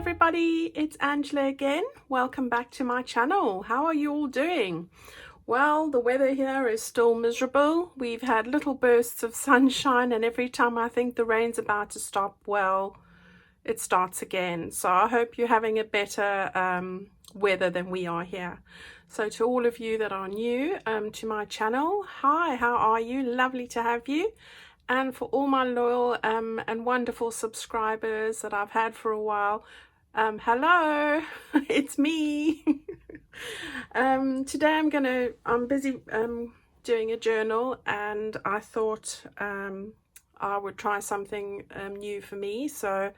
everybody, it's Angela again. Welcome back to my channel. How are you all doing? Well, the weather here is still miserable. We've had little bursts of sunshine, and every time I think the rain's about to stop, well, it starts again. So I hope you're having a better weather than we are here. So to all of you that are new to my channel, hi, how are you? Lovely to have you. And for all my loyal and wonderful subscribers that I've had for a while, hello, it's me. Today I'm busy doing a journal, and I thought I would try something new for me. So,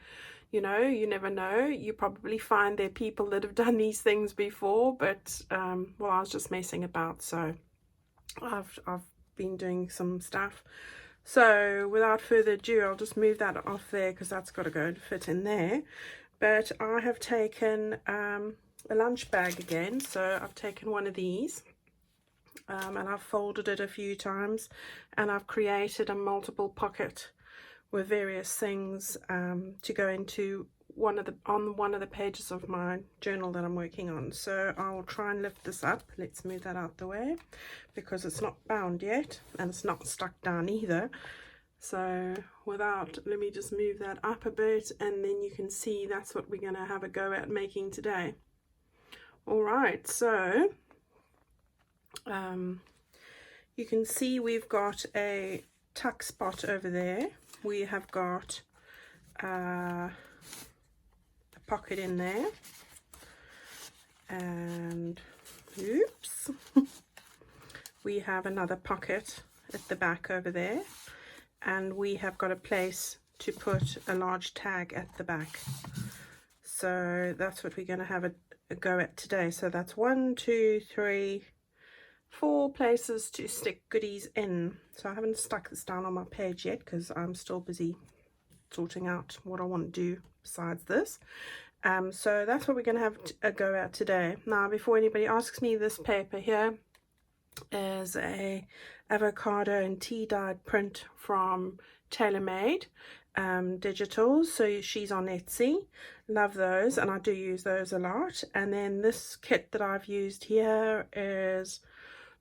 you know, you never know. You probably find there are people that have done these things before, but well, I was just messing about. So I've been doing some stuff. So without further ado, I'll just move that off there because that's got to go and fit in there. But I have taken a lunch bag again. So I've taken one of these and I've folded it a few times, and I've created a multiple pocket with various things to go into on one of the pages of my journal that I'm working on. So I'll try and lift this up. Let's move that out the way because it's not bound yet, and it's not stuck down either. So let me just move that up a bit, and then you can see that's what we're going to have a go at making today. All right, so you can see we've got a tuck spot over there. We have got a pocket in there, and oops, we have another pocket at the back over there, and we have got a place to put a large tag at the back. So that's what we're going to have a go at today. So that's 1, 2, 3, 4 places to stick goodies in. So I haven't stuck this down on my page yet because I'm still busy sorting out what I want to do besides this. So that's what we're going to have a go at today. Now, before anybody asks me, this paper here is a avocado and tea dyed print from Tailor-made Digitals. So she's on Etsy. Love those, and I do use those a lot. And then this kit that I've used here is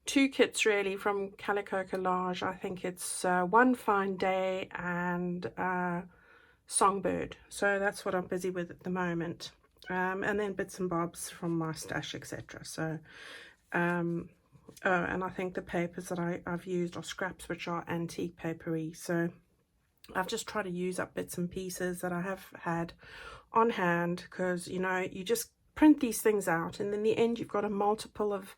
2 kits really from Calico Collage. I think it's One Fine Day and Songbird. So that's what I'm busy with at the moment, and then bits and bobs from my stash, etc. So oh, and I think the papers that I've used are scraps, which are antique papery. So I've just tried to use up bits and pieces that I have had on hand, because you know, you just print these things out, and in the end you've got a multiple of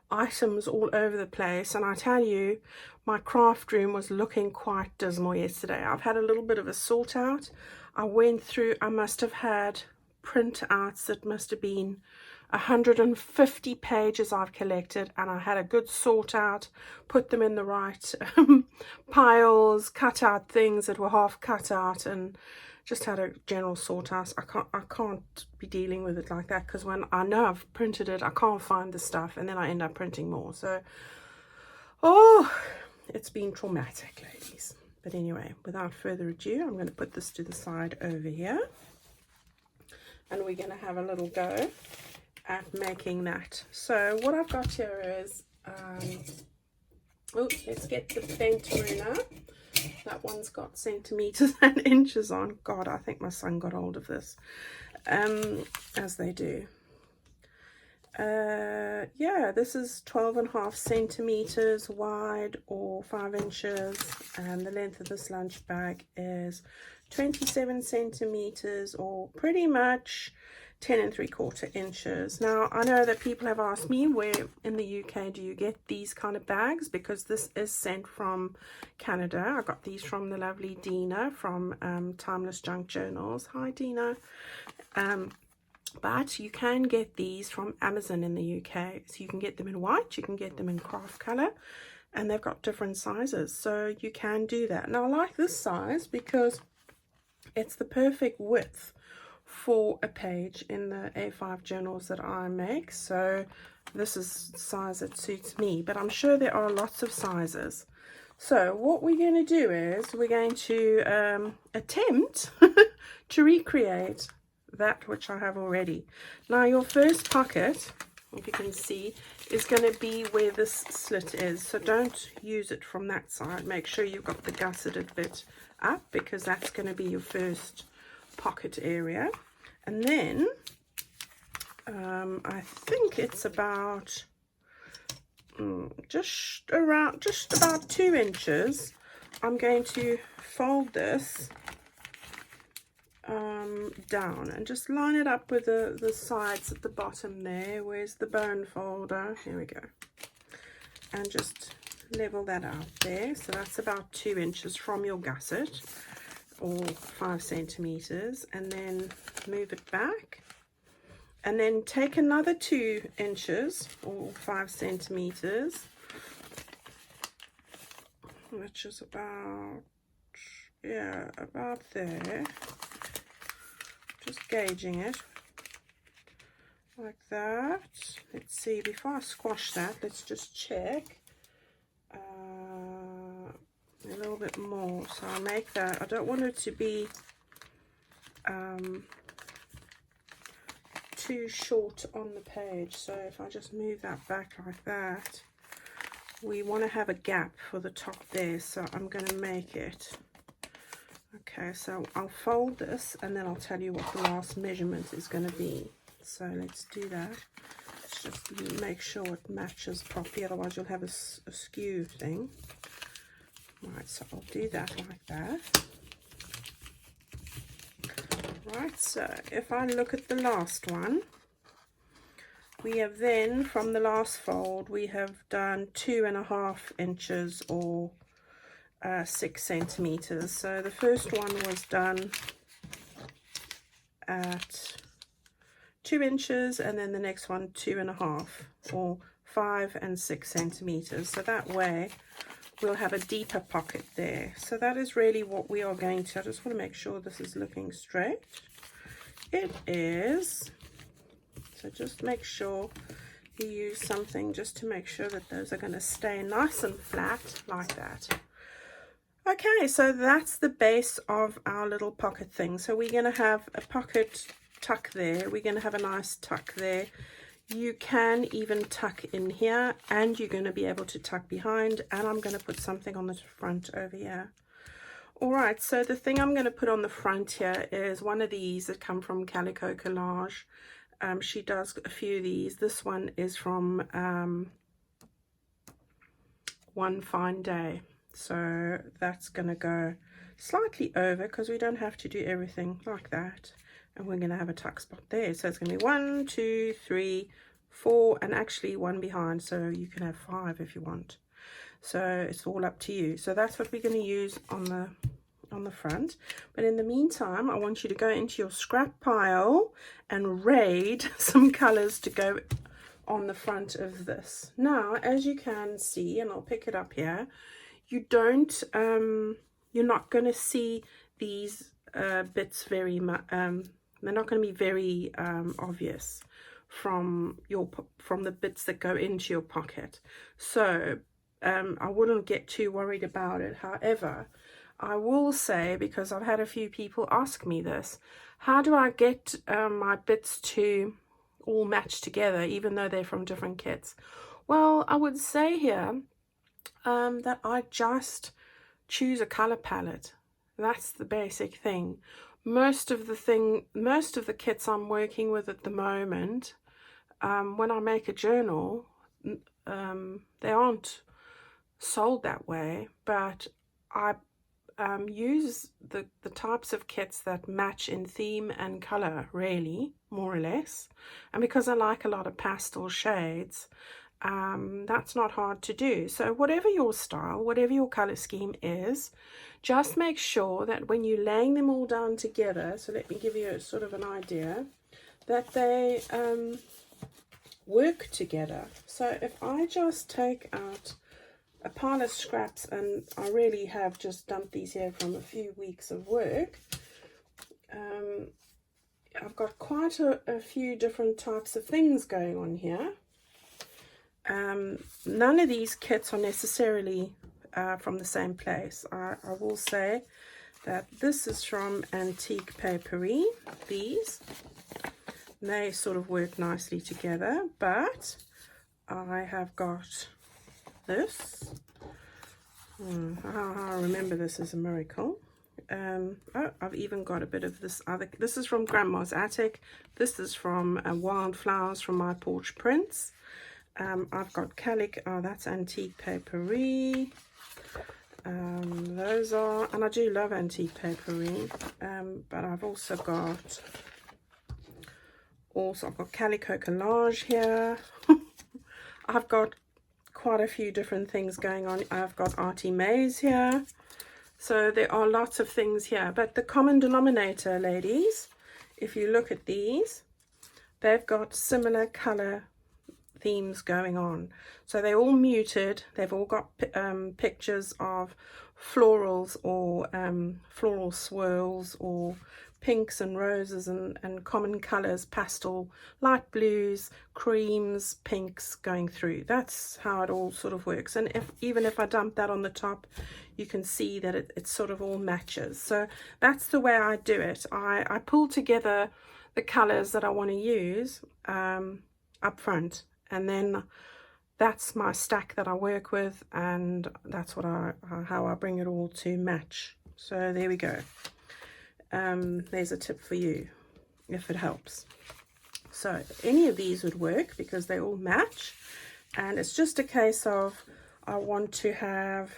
items all over the place. And I tell you, my craft room was looking quite dismal yesterday. I've had a little bit of a sort out. I went through, I must have had printouts that must have been 150 pages I've collected, and I had a good sort out, put them in the right piles, cut out things that were half cut out, and just had a general sort out. I can't be dealing with it like that, because when I know I've printed it, I can't find the stuff, and then I end up printing more. So, oh, it's been traumatic, ladies. But anyway, without further ado, I'm going to put this to the side over here, and we're going to have a little go at making that. So what I've got here is, oh, let's get the bent ruler. That one's got centimeters and inches on. God, I think my son got hold of this, as they do. Yeah, this is 12.5 centimeters wide, or 5 inches, and the length of this lunch bag is 27 centimeters, or pretty much 10 3/4 inches. Now, I know that people have asked me, where in the UK do you get these kind of bags, because this is sent from Canada. I got these from the lovely Dina from Timeless Junk Journals. Hi, Dina. But you can get these from Amazon in the UK. So you can get them in white, you can get them in craft color, and they've got different sizes. So you can do that. Now, I like this size because it's the perfect width for a page in the A5 journals that I make. So this is the size that suits me, but I'm sure there are lots of sizes. So what we're going to do is we're going to attempt to recreate that which I have already. Now your first pocket, if you can see, is going to be where this slit is, so don't use it from that side. Make sure you've got the gusseted bit up, because that's going to be your first pocket area. And then I think it's about just about 2 inches. I'm going to fold this down and just line it up with the sides at the bottom there. Where's the bone folder? Here we go. And just level that out there. So that's about 2 inches from your gusset, or 5 centimeters, and then move it back, and then take another 2 inches or 5 centimeters, which is about, yeah, about there. Just gauging it like that. Let's see, before I squash that, let's just check. A little bit more, so I'll make that. I don't want it to be too short on the page, so if I just move that back like that, we want to have a gap for the top there, so I'm going to make it. Okay, so I'll fold this and then I'll tell you what the last measurement is going to be. So let's do that. Let's just make sure it matches properly, otherwise you'll have a skew thing. Right, so I'll do that like that. Right, so if I look at the last one, we have then, from the last fold, we have done 2.5 inches or 6 centimeters. So the first one was done at 2 inches, and then the next one 2.5, or 5 and 6 centimeters. So that way we'll have a deeper pocket there. So that is really what we are going to. I just want to make sure this is looking straight. It is. So just make sure you use something just to make sure that those are going to stay nice and flat like that. Okay, so that's the base of our little pocket thing. So we're going to have a pocket tuck there. We're going to have a nice tuck there. You can even tuck in here, and you're going to be able to tuck behind, and I'm going to put something on the front over here. All right, so the thing I'm going to put on the front here is one of these that come from Calico Collage. She does a few of these. This one is from One Fine Day. So that's going to go slightly over, because we don't have to do everything like that. And we're going to have a tuck spot there. So it's going to be 1, 2, 3, 4, and actually one behind. So you can have 5 if you want. So it's all up to you. So that's what we're going to use on the front. But in the meantime, I want you to go into your scrap pile and raid some colors to go on the front of this. Now, as you can see, and I'll pick it up here, you don't, you're not going to see these bits very much. They're not going to be very obvious from the bits that go into your pocket. So I wouldn't get too worried about it. However, I will say, because I've had a few people ask me this, how do I get my bits to all match together, even though they're from different kits? Well, I would say here that I just choose a color palette. That's the basic thing. Most of the kits I'm working with at the moment, when I make a journal, they aren't sold that way, but I use the types of kits that match in theme and color, really, more or less. And because I like a lot of pastel shades, that's not hard to do. So whatever your style, whatever your color scheme is, just make sure that when you're laying them all down together, so let me give you a sort of an idea, that they work together. So if I just take out a pile of scraps, and I really have just dumped these here from a few weeks of work, I've got quite a few different types of things going on here. None of these kits are necessarily from the same place. I will say that this is from Antique Papery, these. They sort of work nicely together, but I have got this. I remember this is a miracle. Oh, I've even got a bit of this other. This is from Grandma's Attic. This is from Wildflowers from My Porch Prints. I've got Calic. Oh, that's Antique Papery. Those are, and I do love Antique Papery. But I've also got Calico Collage here. I've got quite a few different things going on. I've got Artie Mays here. So there are lots of things here. But the common denominator, ladies, if you look at these, they've got similar color themes going on. So they're all muted. They've all got pictures of florals or floral swirls or pinks and roses and common colors, pastel, light blues, creams, pinks going through. That's how it all sort of works. And even if I dump that on the top, you can see that it sort of all matches. So that's the way I do it. I pull together the colors that I want to use up front, and then that's my stack that I work with, and that's how I bring it all to match. So there we go. There's a tip for you if it helps. So any of these would work because they all match, and it's just a case of I want to have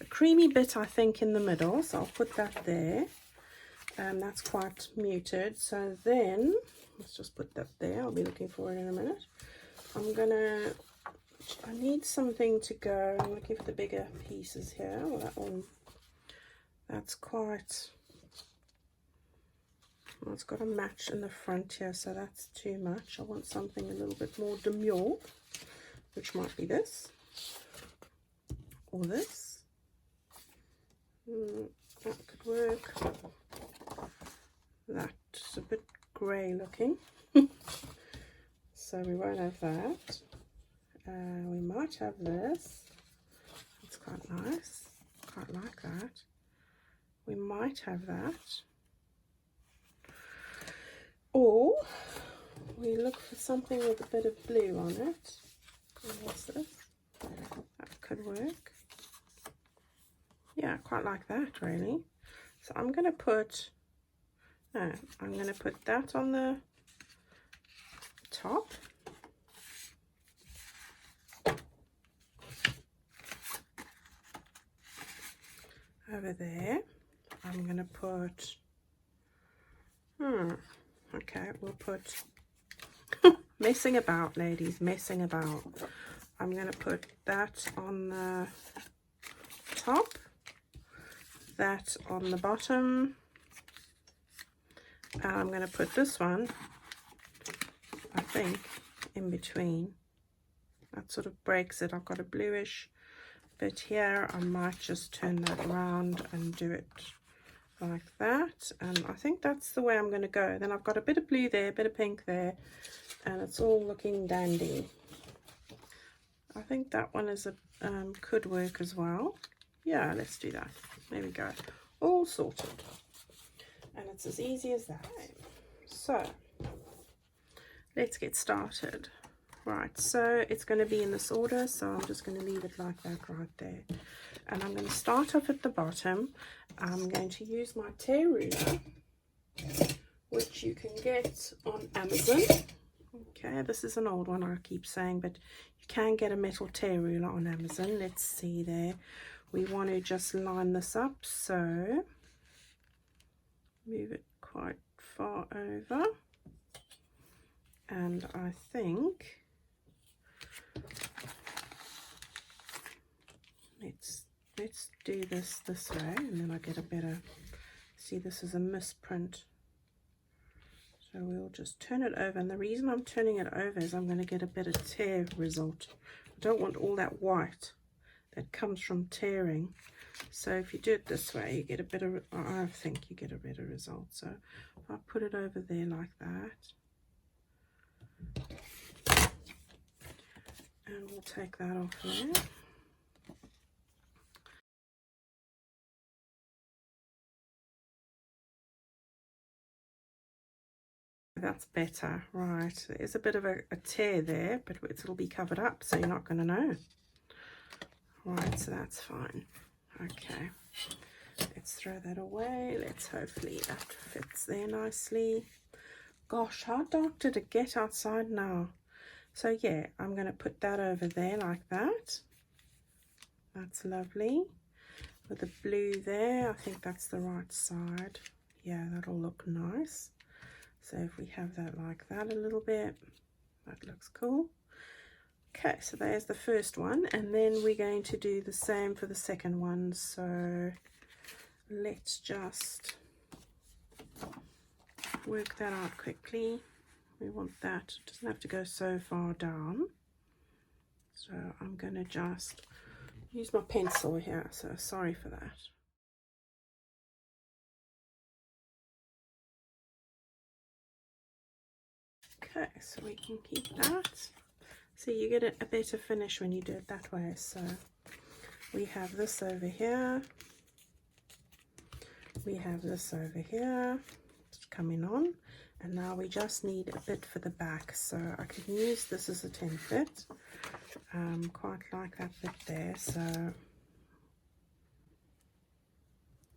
a creamy bit, I think, in the middle, so I'll put that there. That's quite muted. So then let's just put that there. I'll be looking for it in a minute. I need something to go. I'm looking for the bigger pieces here. Well, that one, that's quite, well, it's got a match in the front here, so that's too much. I want something a little bit more demure, which might be this or this. That could work. That's a bit grey looking. So we won't have that. We might have this. It's quite nice. Quite like that. We might have that. Or we look for something with a bit of blue on it. What's this? That could work. Yeah, quite like that, really. So I'm going to put that on the top. Over there, I'm going to put, okay, we'll put, messing about, ladies, messing about. I'm going to put that on the top, that on the bottom, and I'm going to put this one, I think, in between. That sort of breaks it. I've got a bluish bit here. I might just turn that around and do it like that, and I think that's the way I'm going to go. Then I've got a bit of blue there, a bit of pink there, and it's all looking dandy. I think that one is could work as well. Yeah, let's do that. There we go, all sorted, and it's as easy as that. So let's get started. Right, so it's going to be in this order, so I'm just going to leave it like that right there. And I'm going to start off at the bottom. I'm going to use my tear ruler, which you can get on Amazon. Okay, this is an old one, I keep saying, but you can get a metal tear ruler on Amazon. Let's see there. We want to just line this up, so move it quite far over. And I think let's do this way, and then I get a better, see, this is a misprint, so we'll just turn it over. And the reason I'm turning it over is I'm going to get a better tear result. I don't want all that white that comes from tearing, so if you do it this way, you get a better, I think you get a better result. So if I put it over there like that, and we'll take that off there. That's better. Right, there's a bit of a tear there, but it'll be covered up, so you're not going to know. Right, so that's fine. Okay, let's throw that away. Let's hopefully that fits there nicely. Gosh, how dark did it get outside now? So yeah, I'm going to put that over there like that. That's lovely. With the blue there, I think that's the right side. Yeah, that'll look nice. So if we have that like that a little bit, that looks cool. Okay, so there's the first one, and then we're going to do the same for the second one. So let's just work that out quickly. We want that, it doesn't have to go so far down. So I'm going to just use my pencil here, so sorry for that. Okay, so we can keep that. So you get a better finish when you do it that way. So we have this over here. We have this over here. It's coming on. And now we just need a bit for the back. So I can use this as a template. Quite like that bit there. So,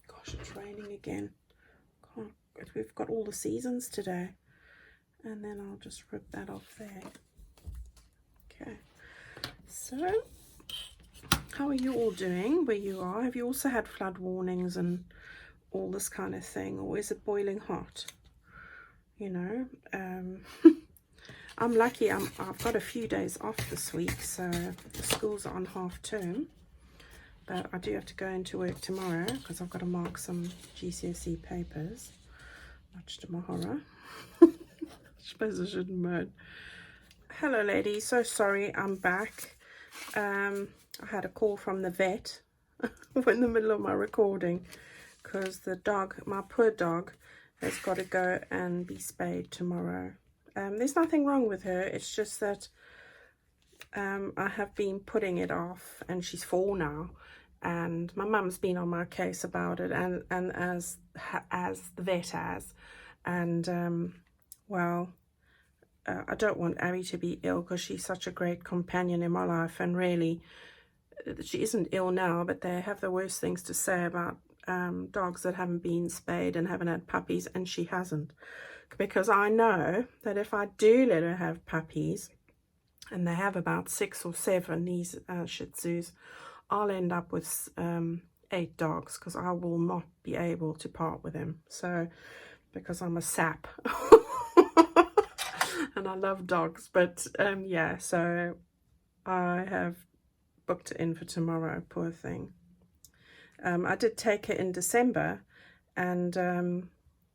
gosh, it's raining again. We've got all the seasons today. And then I'll just rip that off there. Okay, so how are you all doing where you are? Have you also had flood warnings and all this kind of thing, or is it boiling hot? You know, I'm lucky. I've got a few days off this week, so the schools are on half term, but I do have to go into work tomorrow because I've got to mark some GCSE papers, much to my horror. I suppose I shouldn't moan. Hello ladies, so sorry I'm back. I had a call from the vet in the middle of my recording because the dog, my poor dog, has got to go and be spayed tomorrow. There's nothing wrong with her, it's just that I have been putting it off, and she's 4 now, and my mum's been on my case about it, and as the vet has, and well, I don't want Abby to be ill because she's such a great companion in my life, and really she isn't ill now, but they have the worst things to say about dogs that haven't been spayed and haven't had puppies, and she hasn't, because I know that if I do let her have puppies, and they have about 6 or 7, these Shih Tzus, I'll end up with 8 dogs because I will not be able to part with them. So because I'm a sap. And I love dogs, but yeah, so I have booked it in for tomorrow, poor thing. I did take it in December, and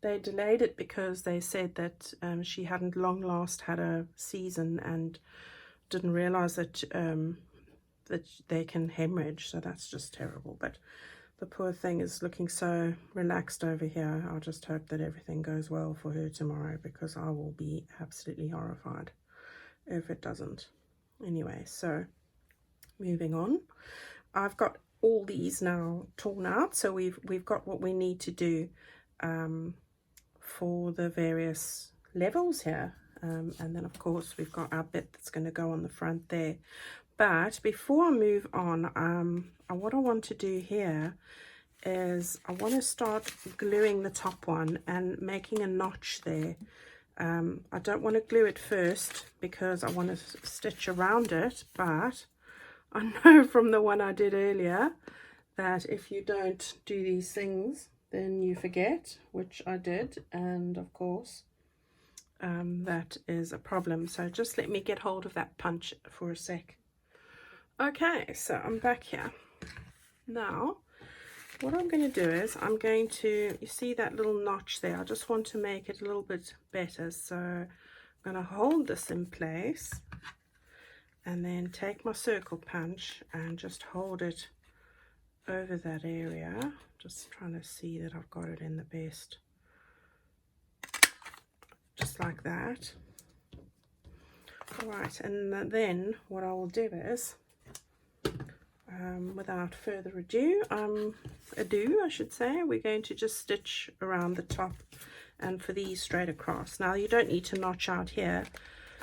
they delayed it because they said that she hadn't long last had a season and didn't realize that that they can hemorrhage, so that's just terrible. But the poor thing is looking so relaxed over here. I'll just hope that everything goes well for her tomorrow, because I will be absolutely horrified if it doesn't. Anyway, so moving on. I've got all these now torn out, so we've got what we need to do for the various levels here. And then of course we've got our bit that's going to go on the front there. But before I move on, what I want to do here is I want to start gluing the top one and making a notch there. I don't want to glue it first because I want to stitch around it, but I know from the one I did earlier that if you don't do these things, then you forget, which I did, and of course that is a problem. So just let me get hold of that punch for a sec. Okay, so I'm back here. Now, what I'm going to do is I'm going to, you see that little notch there? I just want to make it a little bit better. So I'm going to hold this in place and then take my circle punch and just hold it over that area. Just trying to see that I've got it in the best. Just like that. All right, and then what I will do is, without further ado, I should say, we're going to just stitch around the top and for these straight across. Now you don't need to notch out here.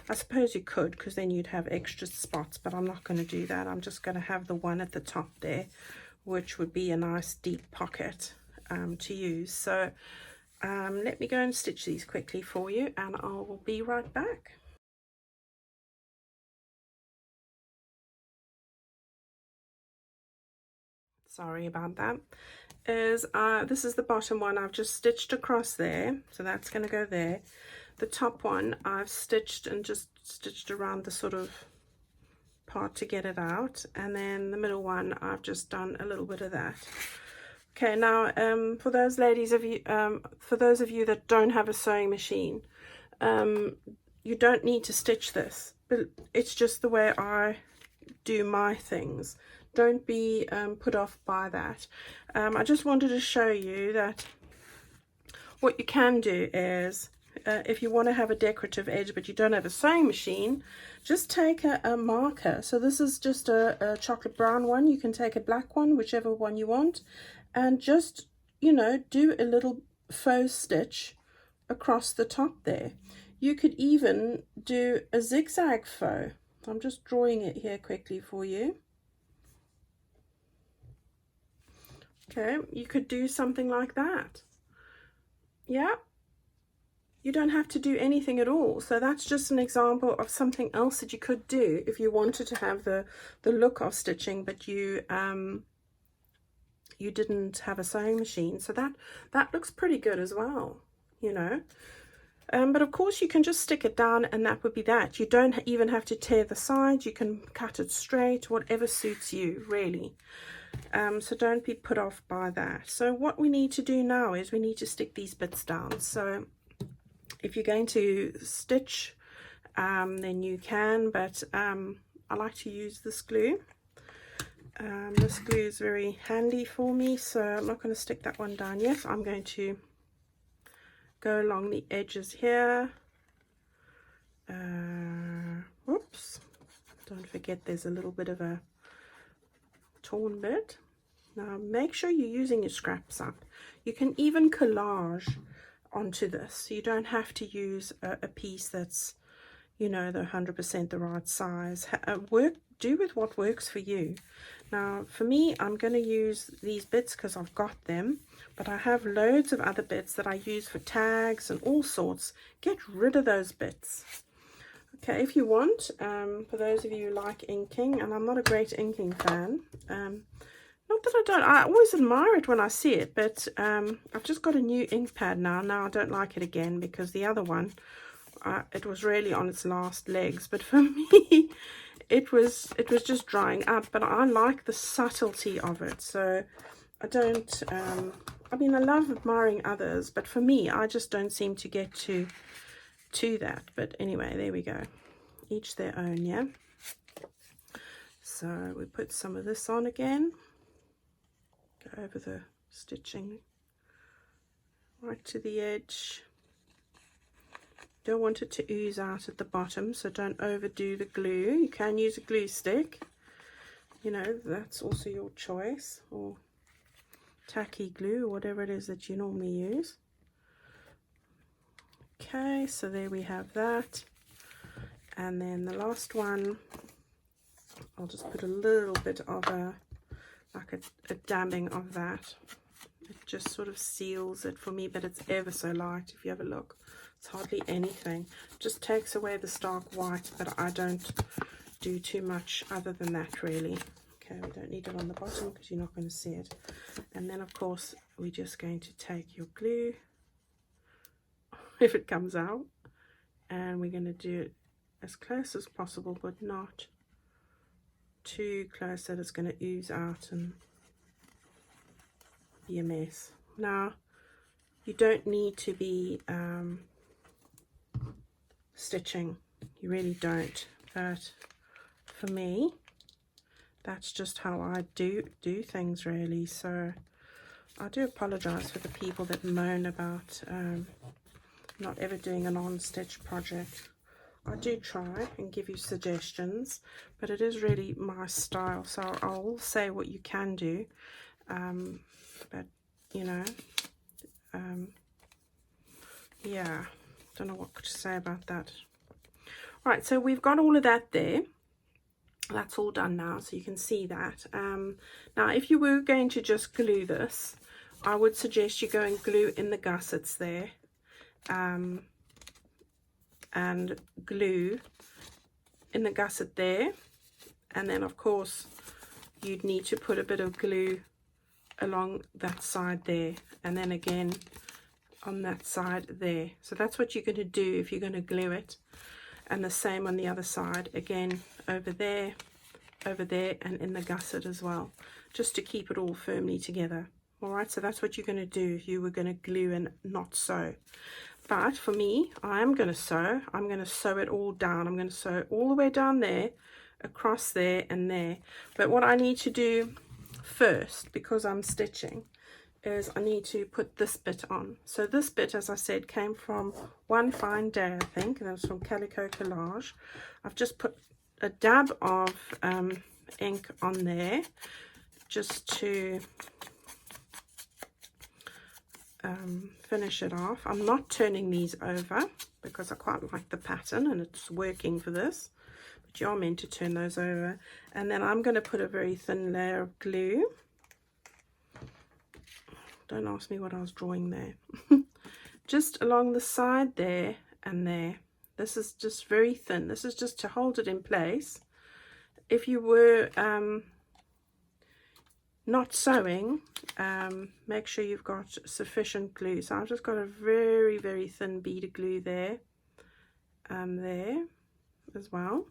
I suppose you could, because then you'd have extra spots, but I'm not going to do that. I'm just going to have the one at the top there, which would be a nice deep pocket to use. So let me go and stitch these quickly for you, and I will be right back. Sorry about that. This is the bottom one. I've just stitched across there, so that's going to go there. The top one I've stitched and just stitched around the sort of part to get it out, and then the middle one I've just done a little bit of that. Okay, now for those of you that don't have a sewing machine, you don't need to stitch this, but it's just the way I do my things. Don't be put off by that. I just wanted to show you that what you can do is, if you want to have a decorative edge but you don't have a sewing machine, just take a marker. So this is just a chocolate brown one. You can take a black one, whichever one you want, and just, you know, do a little faux stitch across the top there. You could even do a zigzag faux. I'm just drawing it here quickly for you. Okay, you could do something like that. Yeah, you don't have to do anything at all. So that's just an example of something else that you could do if you wanted to have the look of stitching, but you didn't have a sewing machine. So that looks pretty good as well, you know. But of course you can just stick it down, and that would be that. You don't even have to tear the sides. You can cut it straight, whatever suits you, really. So don't be put off by that. So what we need to do now is we need to stick these bits down. So if you're going to stitch, then you can, but I like to use this glue. This glue is very handy for me, so I'm not going to stick that one down yet. I'm going to go along the edges here. Whoops, don't forget there's a little bit of a torn bit. Now make sure you're using your scraps up. You can even collage onto this. You don't have to use a piece that's, you know, the 100% the right size. Do with what works for you. Now for me, I'm going to use these bits because I've got them, but I have loads of other bits that I use for tags and all sorts. Get rid of those bits. Okay, if you want, for those of you who like inking, and I'm not a great inking fan, not that I don't, I always admire it when I see it, but I've just got a new ink pad now. Now I don't like it again because the other one, it was really on its last legs, but for me it was just drying up. But I like the subtlety of it, so I don't, I mean, I love admiring others, but for me, I just don't seem to get to that. But anyway, there we go, each their own. Yeah, so we put some of this on again, go over the stitching right to the edge. Don't want it to ooze out at the bottom, so don't overdo the glue. You can use a glue stick, you know, that's also your choice, or tacky glue, or whatever it is that you normally use. Okay, so there we have that. And then the last one, I'll just put a little bit of like a dabbing of that. It just sort of seals it for me, but it's ever so light. If you have a look, it's hardly anything. Just takes away the stark white, but I don't do too much other than that, really. Okay, we don't need it on the bottom because you're not going to see it. And then of course we're just going to take your glue, if it comes out, and we're going to do it as close as possible, but not too close that it's going to ooze out and be a mess. Now you don't need to be stitching, you really don't, but for me that's just how I do things, really. So I do apologize for the people that moan about not ever doing an on-stitch project. I do try and give you suggestions, but it is really my style, so I'll say what you can do, but you know, yeah, don't know what to say about that. Right, so we've got all of that there. That's all done now, so you can see that. Now, if you were going to just glue this, I would suggest you go and glue in the gussets there, and glue in the gusset there, and then of course you'd need to put a bit of glue along that side there, and then again on that side there. So that's what you're going to do if you're going to glue it, and the same on the other side, again over there, and in the gusset as well, just to keep it all firmly together. All right, so that's what you're going to do if you were going to glue and not sew. But for me, I am going to sew. I'm going to sew it all down. I'm going to sew all the way down there, across there and there. But what I need to do first, because I'm stitching, is I need to put this bit on. So this bit, as I said, came from One Fine Day, I think, and it was from Calico Collage. I've just put a dab of ink on there just to finish it off. I'm not turning these over because I quite like the pattern and it's working for this, but you're meant to turn those over. And then I'm going to put a very thin layer of glue. Don't ask me what I was drawing there. Just along the side there and there. This is just very thin. This is just to hold it in place. If you were not sewing, make sure you've got sufficient glue. So I've just got a very, very thin bead of glue there, there as well.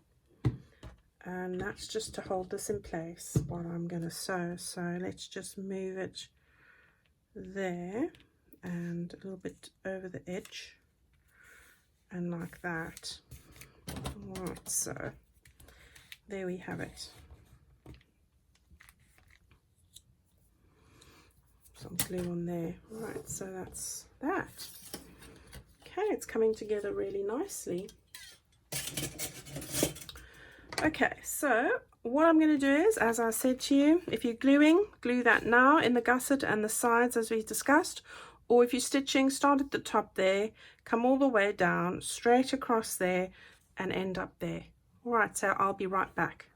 And that's just to hold this in place while I'm going to sew. So let's just move it there and a little bit over the edge and like that. Right, so there we have it. Some glue on there. Right, so that's that. Okay, it's coming together really nicely. Okay, so what I'm going to do is, as I said to you, if you're gluing, glue that now in the gusset and the sides as we discussed, or if you're stitching, start at the top there, come all the way down, straight across there and end up there. All right, so I'll be right back.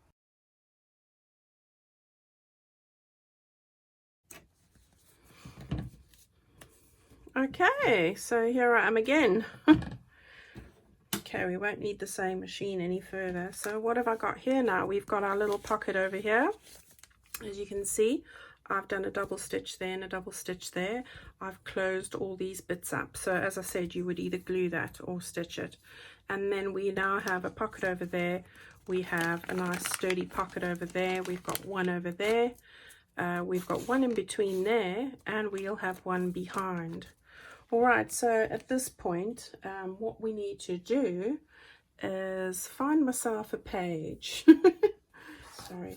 Okay, so here I am again. Okay, we won't need the same machine any further. So what have I got here now? We've got our little pocket over here. As you can see, I've done a double stitch there and a double stitch there. I've closed all these bits up. So as I said, you would either glue that or stitch it. And then we now have a pocket over there. We have a nice sturdy pocket over there. We've got one over there. We've got one in between there, and we'll have one behind. All right, so at this point, what we need to do is find myself a page. Sorry.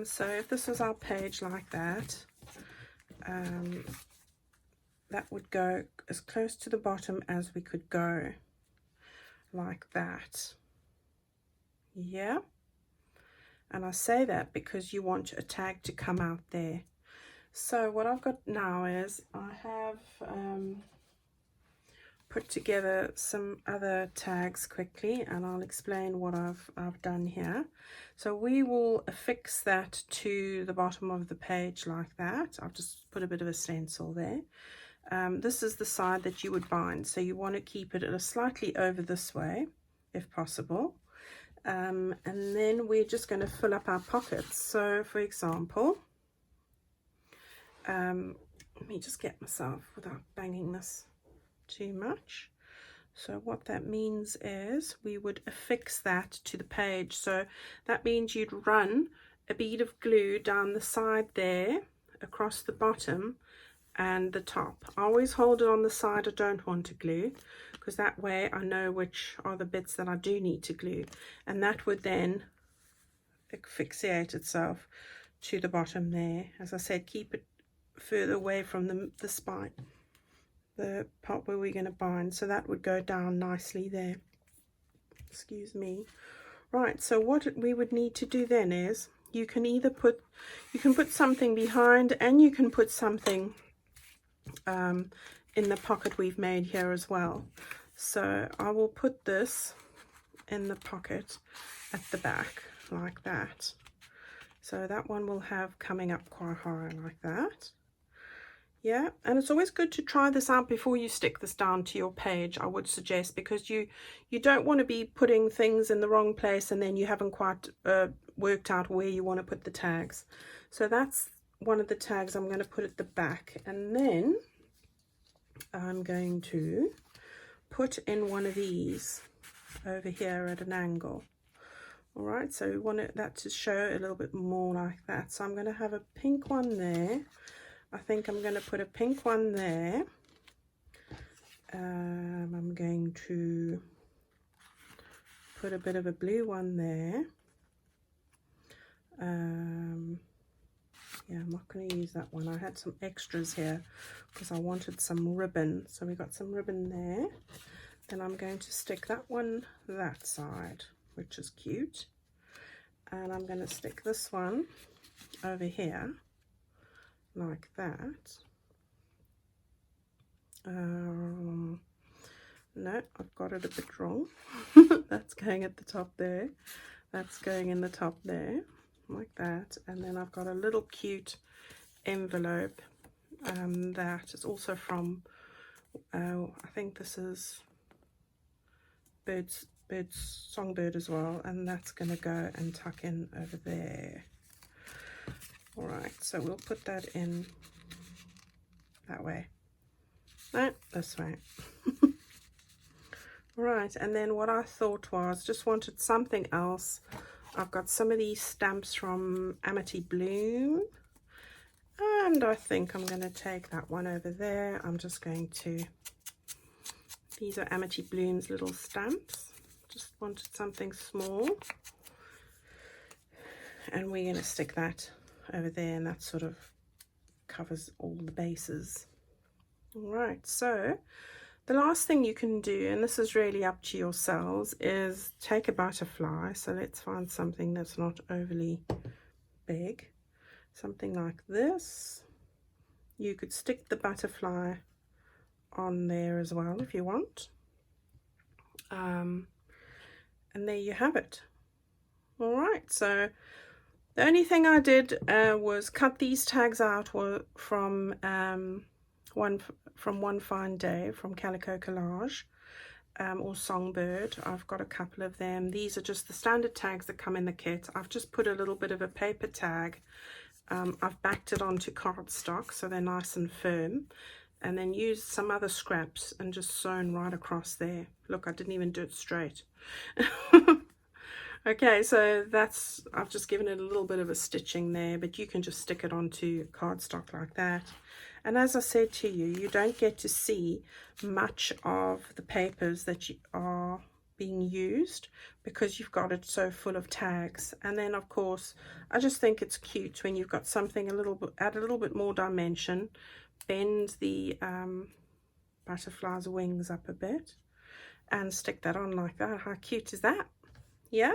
So if this was our page like that, that would go as close to the bottom as we could go, like that. Yeah. And I say that because you want a tag to come out there. So what I've got now is I have put together some other tags quickly, and I'll explain what I've done here. So we will affix that to the bottom of the page like that. I've just put a bit of a stencil there. This is the side that you would bind, so you want to keep it slightly over this way if possible. And then we're just going to fill up our pockets. So for example, let me just get myself without banging this too much. So what that means is we would affix that to the page. So that means you'd run a bead of glue down the side there, across the bottom and the top. I always hold it on the side I don't want to glue, because that way I know which are the bits that I do need to glue, and that would then asphyxiate itself to the bottom there. As I said, keep it further away from the spine, the part where we're going to bind, so that would go down nicely there. Excuse me. Right, so what we would need to do then is you can put something behind, and you can put something in the pocket we've made here as well. So I will put this in the pocket at the back like that. So that one will have coming up quite high like that. Yeah, and it's always good to try this out before you stick this down to your page, I would suggest, because you don't want to be putting things in the wrong place and then you haven't quite worked out where you want to put the tags. So that's one of the tags I'm going to put at the back, and then I'm going to put in one of these over here at an angle. All right, so we want that to show a little bit more like that. So I'm going to have a pink one there. I think I'm going to put a pink one there. I'm going to put a bit of a blue one there. Yeah, I'm not going to use that one. I had some extras here because I wanted some ribbon. So we got some ribbon there. Then I'm going to stick that one that side, which is cute. And I'm going to stick this one over here like that. No, I've got it a bit wrong. That's going at the top there. That's going in the top there, like that. And then I've got a little cute envelope that is also from, I think this is Bird's Songbird as well, and that's going to go and tuck in over there. All right, so we'll put that in that way. No, this way. Right, and then what I thought was, just wanted something else. I've got some of these stamps from Amity Bloom, and I think I'm going to take that one over there. I'm just going to, these are Amity Bloom's little stamps. Just wanted something small, and we're going to stick that over there, and that sort of covers all the bases. All right, so the last thing you can do, and this is really up to yourselves, is take a butterfly. So let's find something that's not overly big, something like this. You could stick the butterfly on there as well if you want, and there you have it. All right, so the only thing I did was cut these tags out from One Fine Day from Calico Collage, or Songbird. I've got a couple of them. These are just the standard tags that come in the kit. I've just put a little bit of a paper tag. I've backed it onto cardstock so they're nice and firm, and then used some other scraps and just sewn right across there. Look, I didn't even do it straight. Okay, so that's, I've just given it a little bit of a stitching there, but you can just stick it onto cardstock like that. And as I said to you, you don't get to see much of the papers that are being used because you've got it so full of tags. And then of course, I just think it's cute when you've got something a little bit, add a little bit more dimension, bend the butterfly's wings up a bit and stick that on like that. How cute is that? Yeah.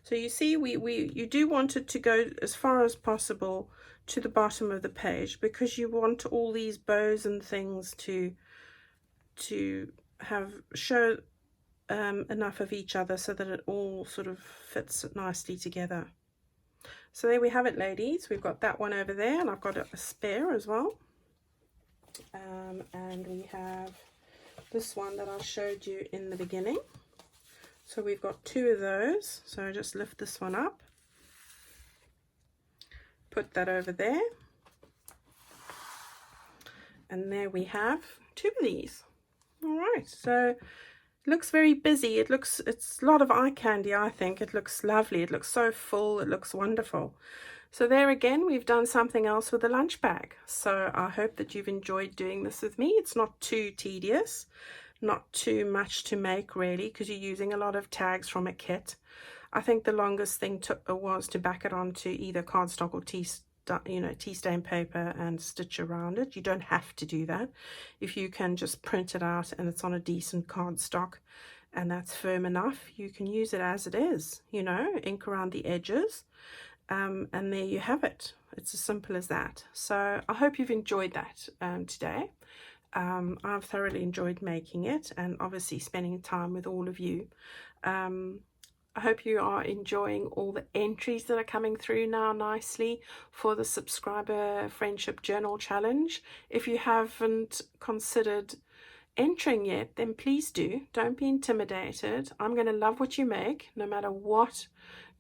So you see, you do want it to go as far as possible to the bottom of the page, because you want all these bows and things to show enough of each other so that it all sort of fits nicely together. So there we have it, ladies. We've got that one over there, and I've got a spare as well. And we have this one that I showed you in the beginning. So we've got two of those. So just lift this one up, put that over there, and there we have two of these. All right, so it looks very busy. It's a lot of eye candy, I think. It looks lovely. It looks so full. It looks wonderful. So there again, we've done something else with the lunch bag. So I hope that you've enjoyed doing this with me. It's not too tedious, not too much to make really, because you're using a lot of tags from a kit. I think the longest thing was to back it onto either cardstock or tea stain paper and stitch around it. You don't have to do that. If you can just print it out and it's on a decent cardstock and that's firm enough, you can use it as it is, ink around the edges, and there you have it. It's as simple as that. So I hope you've enjoyed that today. I've thoroughly enjoyed making it, and obviously spending time with all of you. I hope you are enjoying all the entries that are coming through now nicely for the subscriber friendship journal challenge. If you haven't considered entering yet, then please do. Don't be intimidated. I'm going to love what you make, no matter what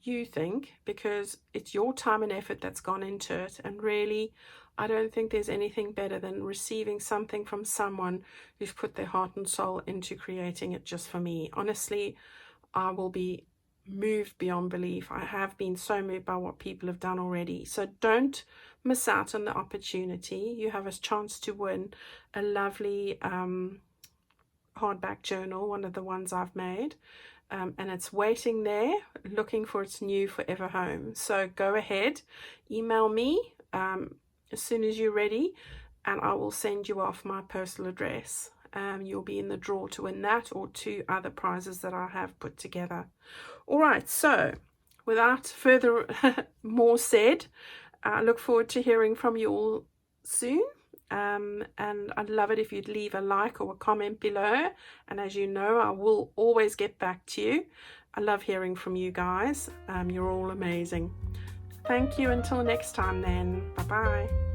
you think, because it's your time and effort that's gone into it. And really, I don't think there's anything better than receiving something from someone who's put their heart and soul into creating it just for me. Honestly, I will be moved beyond belief. I have been so moved by what people have done already. So don't miss out on the opportunity. You have a chance to win a lovely hardback journal, one of the ones I've made, and it's waiting there, looking for its new forever home. So go ahead, email me as soon as you're ready, and I will send you off my personal address. You'll be in the draw to win that, or 2 other prizes that I have put together. All right, so without further more said, I look forward to hearing from you all soon. And I'd love it if you'd leave a like or a comment below. And as you know, I will always get back to you. I love hearing from you guys. You're all amazing. Thank you. Until next time then. Bye-bye.